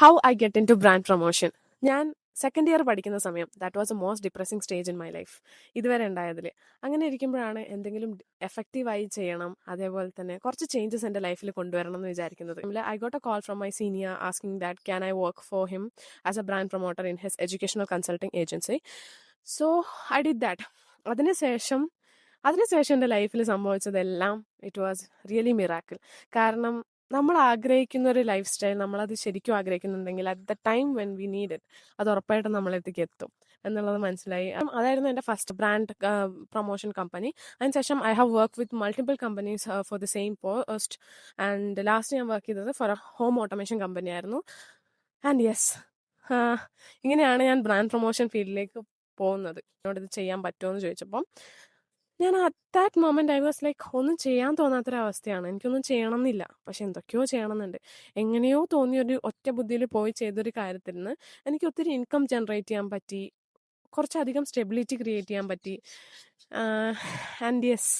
How I get into brand promotion. ഞാൻ second year പഠിക്കുന്ന സമയം that was a most depressing stage in my life ഇതുവരെ ഉണ്ടായതിൽ. അങ്ങനെ ഇരിക്കുമ്പോഴാണ് എന്തെങ്കിലും എഫക്റ്റീവായി ചെയ്യണം, അതേപോലെ തന്നെ കുറച്ച് ചേഞ്ചസ് എൻ്റെ ലൈഫിൽ കൊണ്ടുവരണം എന്ന് വിചാരിക്കുന്നത്. I got A call from my senior asking that can I work for him as A brand promoter in his educational consulting agency. So I did that. അതിനുശേഷം എൻ്റെ ലൈഫിൽ സംഭവിച്ചതെല്ലാം ഇറ്റ് വാസ് റിയലി മിറാക്കിൾ. കാരണം നമ്മൾ ആഗ്രഹിക്കുന്ന ഒരു life style നമ്മളത് ശരിക്കും ആഗ്രഹിക്കുന്നുണ്ടെങ്കിൽ at the time when we need it അത് ഉറപ്പായിട്ടും നമ്മളെത്തിക്ക് എത്തും എന്നുള്ളത് മനസ്സിലായി. അതായിരുന്നു എൻ്റെ ഫസ്റ്റ് ബ്രാൻഡ് പ്രൊമോഷൻ കമ്പനി. അതിനുശേഷം I have work with multiple companies for the same post. And last ഞാൻ വർക്ക് ചെയ്തത് for a home automation company ആയിരുന്നു. ആൻഡ് യെസ്, ഇങ്ങനെയാണ് ഞാൻ ബ്രാൻഡ് പ്രൊമോഷൻ ഫീൽഡിലേക്ക് പോകുന്നത്. എന്നോട് ഇത് ചെയ്യാൻ പറ്റുമോ എന്ന് ചോദിച്ചപ്പം ഞാൻ at that moment I was like ഒന്നും ചെയ്യാൻ തോന്നാത്തൊരവസ്ഥയാണ്. എനിക്കൊന്നും ചെയ്യണം എന്നില്ല, പക്ഷെ എന്തൊക്കെയോ ചെയ്യണമെന്നുണ്ട്. എങ്ങനെയോ തോന്നിയൊരു ഒറ്റ ബുദ്ധിയിൽ പോയി ചെയ്തൊരു കാര്യത്തിൽ നിന്ന് എനിക്ക് ഒത്തിരി ഇൻകം ജനറേറ്റ് ചെയ്യാൻ പറ്റി, കുറച്ചധികം സ്റ്റെബിലിറ്റി ക്രിയേറ്റ് ചെയ്യാൻ പറ്റി. ആൻഡ് യെസ്,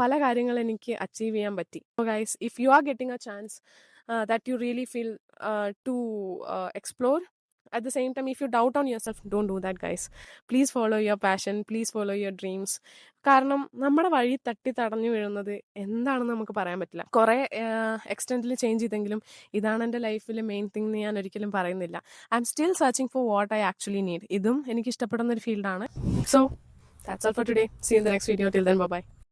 പല കാര്യങ്ങൾ എനിക്ക് അച്ചീവ് ചെയ്യാൻ പറ്റി. So guys, if you are getting A chance that you really feel to explore, at the same time if you doubt on yourself, don't do that guys. Please follow your passion, please follow your dreams. കാരണം നമ്മുടെ വഴി തട്ടി തടഞ്ഞു വീഴുന്നത് എന്താണെന്ന് നമുക്ക് പറയാൻ പറ്റില്ല. കുറേ എക്സ്റ്റെൻഡിൽ ചേഞ്ച് ചെയ്തെങ്കിലും ഇതാണ് എൻ്റെ ലൈഫിലെ മെയിൻ തിങ് എന്ന് ഞാൻ ഒരിക്കലും പറയുന്നില്ല. I am still searching for what I actually need. ഇതും എനിക്ക് ഇഷ്ടപ്പെടുന്ന ഒരു ഫീൽഡാണ്. So that's all for today. See you in the next video. Till then, bye bye.